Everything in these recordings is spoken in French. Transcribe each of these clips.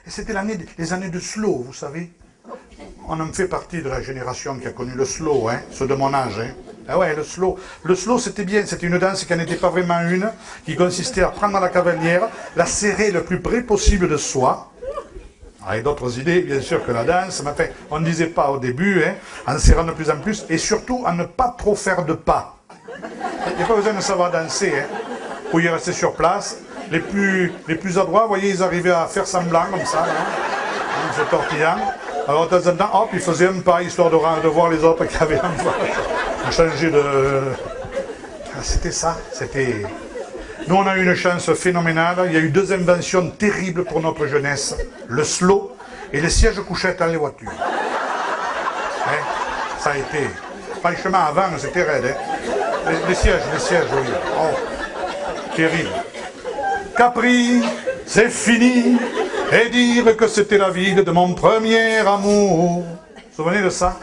Et c'était les années de slow, vous savez. On en fait partie de la génération qui a connu le slow, hein, ceux de mon âge. Hein. Ah ouais, le slow. Le slow, c'était bien. C'était une danse qui n'était pas vraiment une, qui consistait à prendre la cavalière, la serrer le plus près possible de soi. Avec d'autres idées, bien sûr, que la danse. Mais enfin, on ne disait pas au début, hein, en serrant de plus en plus, et surtout à ne pas trop faire de pas. Il n'y a pas besoin de savoir danser. Hein. Vous pouvez rester sur place. Les plus adroits, vous voyez, ils arrivaient à faire semblant, comme ça, hein, en se tortillant. Alors, de temps en temps, hop, ils faisaient un pas, histoire de voir les autres qui avaient changé de... C'était ça, c'était... Nous, on a eu une chance phénoménale. Il y a eu 2 inventions terribles pour notre jeunesse. Le slow et les sièges couchettes dans les voitures. Hein, ça a été... Franchement, avant, c'était raide. Hein. Les sièges, oui. Oh, terrible. Capri, c'est fini. Et dire que c'était la ville de mon premier amour. Vous vous souvenez de ça?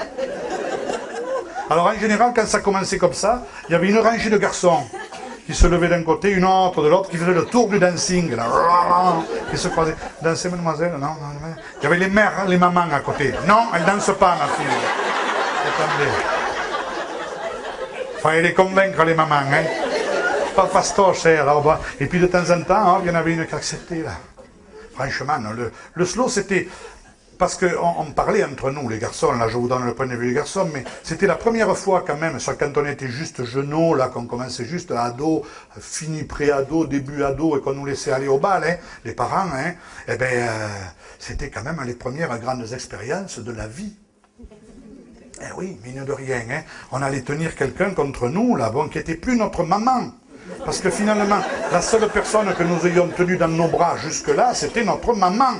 Alors en général, quand ça commençait comme ça, il y avait une rangée de garçons qui se levaient d'un côté, une autre de l'autre, qui faisaient le tour du dancing, là, qui se croisaient. Dansez, mademoiselle? Non. Il y avait les mères, les mamans à côté. Non, elle ne danse pas, ma fille. Attendez. Fallait les convaincre, les mamans, hein. Pas fastoche, alors. Et puis de temps en temps, il y en avait une qui acceptait, là. Franchement, le slow, c'était... Parce qu'on parlait entre nous, les garçons, là je vous donne le point de vue des garçons, mais c'était la première fois quand même, quand on était juste genoux, là, qu'on commençait juste ado, fini pré-ado, début ado, et qu'on nous laissait aller au bal, hein, les parents, hein, eh bien, c'était quand même les premières grandes expériences de la vie. Eh oui, mine de rien, hein, on allait tenir quelqu'un contre nous, là, bon, qui n'était plus notre maman. Parce que finalement, la seule personne que nous ayons tenue dans nos bras jusque-là, c'était notre maman.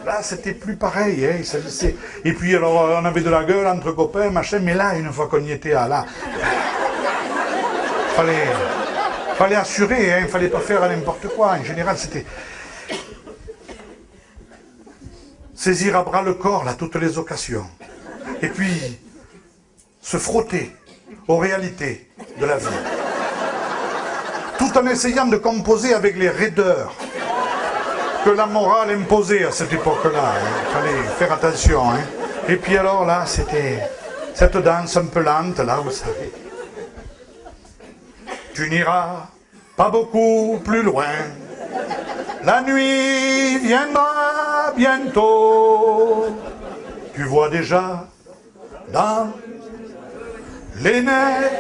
Là, c'était plus pareil. Hein, et puis, alors, on avait de la gueule entre copains, machin, mais là, une fois qu'on y était, là, fallait assurer, hein, il ne fallait pas faire n'importe quoi. En général, c'était saisir à bras le corps, là, toutes les occasions. Et puis, se frotter aux réalités de la vie. Tout en essayant de composer avec les raideurs que la morale imposait à cette époque-là. Il fallait faire attention. Hein. Et puis alors là, c'était cette danse un peu lente, là, vous savez. Tu n'iras pas beaucoup plus loin. La nuit viendra bientôt. Tu vois déjà dans les neiges.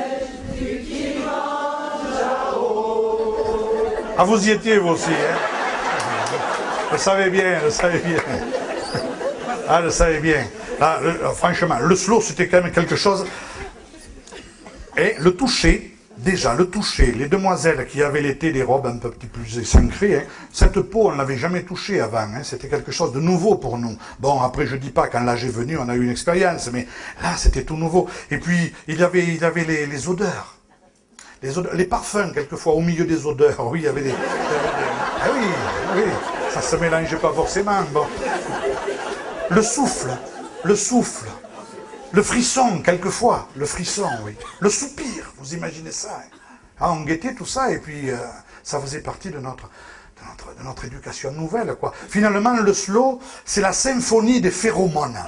Ah, vous y étiez, vous aussi, hein? Je savais bien. Ah, je savais bien. Là, franchement, le slow, c'était quand même quelque chose. Et le toucher, déjà, les demoiselles qui avaient l'été des robes un petit peu plus échancrées, hein, cette peau, on ne l'avait jamais touchée avant. Hein, c'était quelque chose de nouveau pour nous. Bon, après, je ne dis pas, quand l'âge est venu, on a eu une expérience, mais là, c'était tout nouveau. Et puis, il y avait les odeurs. Les parfums, quelquefois, au milieu des odeurs. Oui, il y avait des... Ah oui, ça se mélangeait pas forcément. Bon. Le souffle, le frisson, quelquefois, oui. Le soupir, vous imaginez ça. Hein. Ah, on guettait tout ça, et puis ça faisait partie de notre éducation nouvelle, quoi. Finalement, le slow, c'est la symphonie des phéromones.